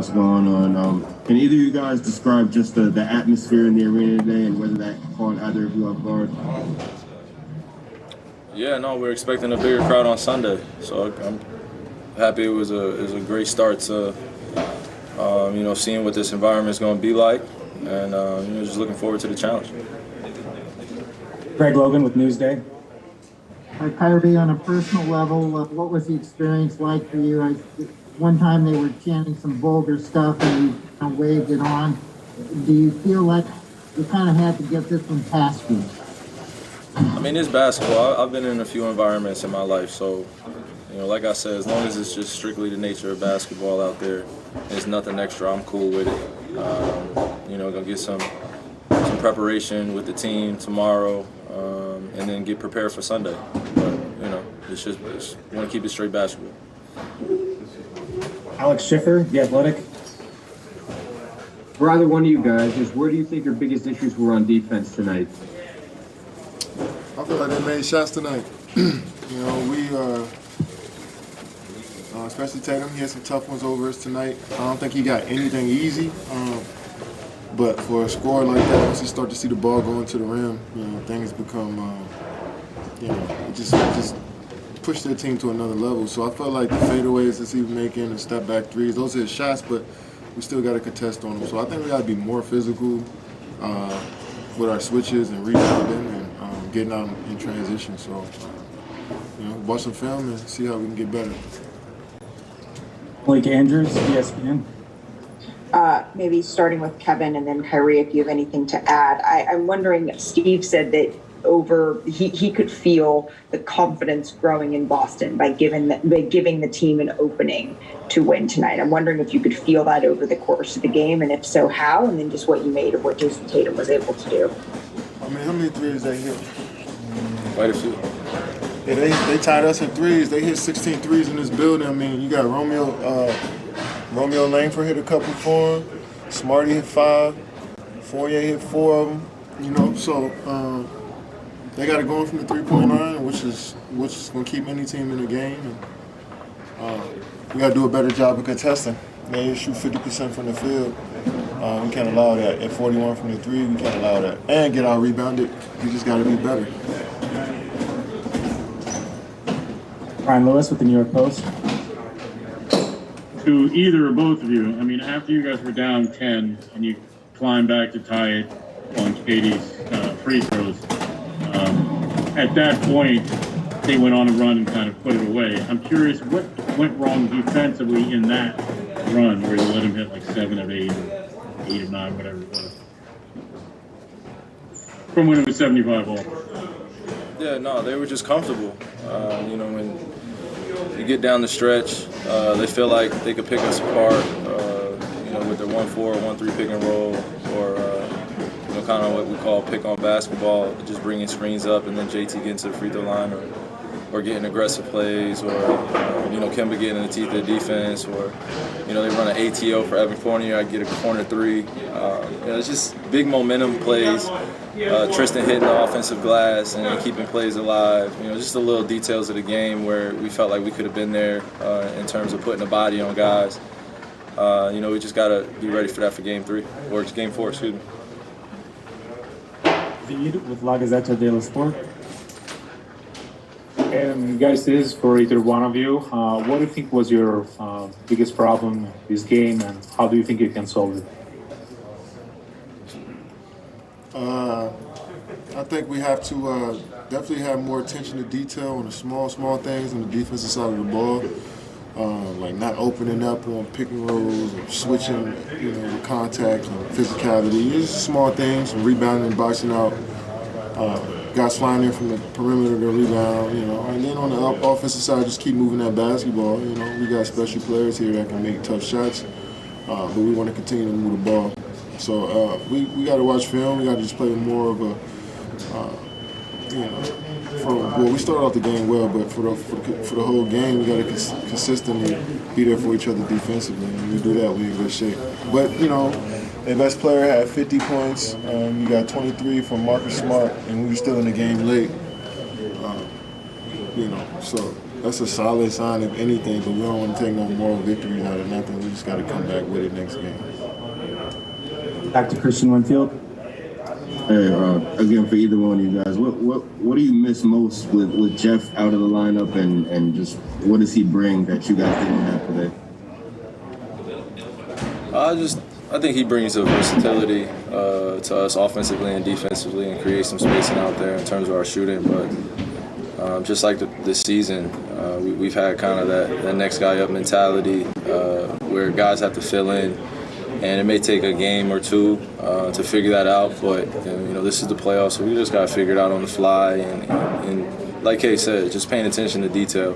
what's going on. Can either of you guys describe just the atmosphere in the arena today and whether that caught either of you off guard? Yeah, no, we're expecting a bigger crowd on Sunday, so I'm happy it was a great start to seeing what this environment is going to be like, and just looking forward to the challenge. Greg Logan with Newsday. Kyrie, on a personal level, what was the experience like for you? One time they were chanting some vulgar stuff and you kind of waved it on. Do you feel like you kind of had to get this one past you? I mean, it's basketball. I've been in a few environments in my life, so, like I said, as long as it's just strictly the nature of basketball out there, there's nothing extra, I'm cool with it. Gonna get some preparation with the team tomorrow, and then get prepared for Sunday. But, it's just want to keep it straight basketball. Alex Schiffer, The Athletic. For either one of you guys, where do you think your biggest issues were on defense tonight? I feel like they made shots tonight. Especially Tatum, he had some tough ones over us tonight. I don't think he got anything easy. But for a scorer like that, once you start to see the ball going to the rim, things become, it just push their team to another level. So I felt like the fadeaways that he was making and step back threes, those are his shots, but we still got to contest on them. So I think we got to be more physical with our switches and rebounding and getting out in transition. So, watch some film and see how we can get better. Blake Andrews, ESPN. Maybe starting with Kevin and then Kyrie, if you have anything to add. I'm wondering, Steve said that he could feel the confidence growing in Boston by giving the team an opening to win tonight. I'm wondering if you could feel that over the course of the game, and if so, how, and then just what you made of what Jayson Tatum was able to do. I mean, how many threes they hit? Quite a few. Yeah, they tied us in threes. They hit 16 threes in this building. I mean, you got Romeo Langford hit a couple for him. Smarty hit 5. Fournier hit 4 of them. So they got it going from the three-point line, which is going to keep any team in the game. And we got to do a better job of contesting. They shoot 50% from the field. We can't allow that. At 41 from the three, we can't allow that. And get out rebounded. We just got to be better. Brian Lewis with the New York Post. To either or both of you, I mean, after you guys were down 10 and you climbed back to tie it on Katie's free throws, at that point, they went on a run and kind of put it away. I'm curious, what went wrong defensively in that run where you let them hit like 7 of 8, or 8 of 9, whatever it was, from when it was 75 all? Yeah, no, they were just comfortable. When you get down the stretch, they feel like they could pick us apart, with their 1-4, 1-3 pick and roll, or kind of what we call pick on basketball, just bringing screens up and then JT getting to the free throw line, or getting aggressive plays, or Kemba getting in the teeth of the defense, or they run an ATO for Evan Fournier, I get a corner 3. It's just big momentum plays. Tristan hitting the offensive glass and keeping plays alive. Just the little details of the game where we felt like we could have been there in terms of putting a body on guys. We just got to be ready for that for Game 3, or Game 4, excuse me. With La Gazzetta dello Sport. Guys, this is for either one of you. What do you think was your biggest problem this game, and how do you think you can solve it? I think we have to definitely have more attention to detail on the small things on the defensive side of the ball. Like not opening up on pick and rolls or switching, with contact and physicality. It's just small things, and rebounding and boxing out. Guys flying in from the perimeter to rebound, and then on the offensive side, just keep moving that basketball. We got special players here that can make tough shots, but we want to continue to move the ball. So we got to watch film. We got to just play more of a, we started off the game well, but for the whole game, we got to consistently be there for each other defensively. And when we do that, we're in good shape. But their best player had 50 points. You got 23 from Marcus Smart, and we were still in the game late. So that's a solid sign of anything, but we don't want to take no moral victories out of nothing. We just got to come back with it next game. Back to Christian Winfield. Hey, again, for either one of you guys, what do you miss most with Jeff out of the lineup, and just what does he bring that you guys didn't have today? I think he brings a versatility to us offensively and defensively, and creates some spacing out there in terms of our shooting. But just like this season, we've had kind of that next guy up mentality where guys have to fill in, and it may take a game or two to figure that out. But this is the playoffs, so we just got to figure it out on the fly. And like Kay said, just paying attention to detail.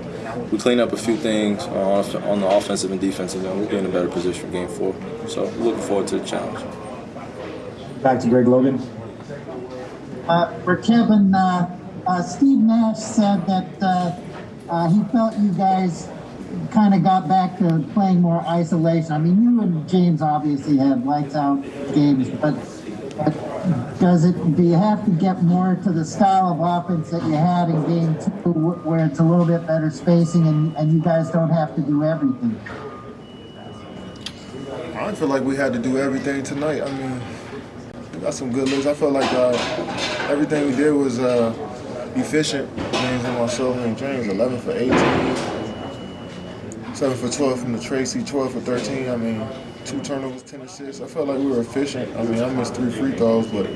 We clean up a few things on the offensive and defensive, and we'll be in a better position for Game 4. So looking forward to the challenge. Back to Greg Logan. For Kevin, Steve Nash said that he felt you guys kind of got back to playing more isolation. I mean, you and James obviously had lights out games, but do you have to get more to the style of offense that you had in Game 2, where it's a little bit better spacing and you guys don't have to do everything? I feel like we had to do everything tonight. I mean, we got some good looks. I felt like everything we did was efficient. James and myself and James, 11 for 18, 7 for 12 from the Tracy, 12 for 13. I mean, 2 turnovers, 10 assists. I felt like we were efficient. I mean, I missed 3 free throws, but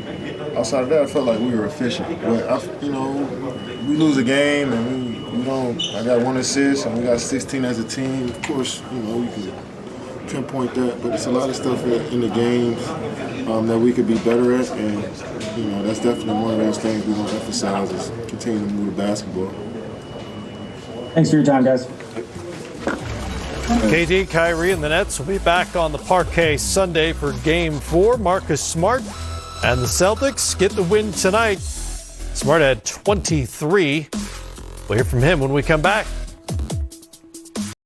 outside of that, I felt like we were efficient. But we lose a game and we don't. I got 1 assist and we got 16 as a team. Of course, we can pinpoint that, but it's a lot of stuff in the games that we could be better at, and that's definitely one of those things we're gonna emphasize is continue to move the basketball. Thanks for your time, guys. KD, Kyrie, and the Nets will be back on the parquet Sunday for Game 4. Marcus Smart and the Celtics get the win tonight. Smart had 23. We'll hear from him when we come back.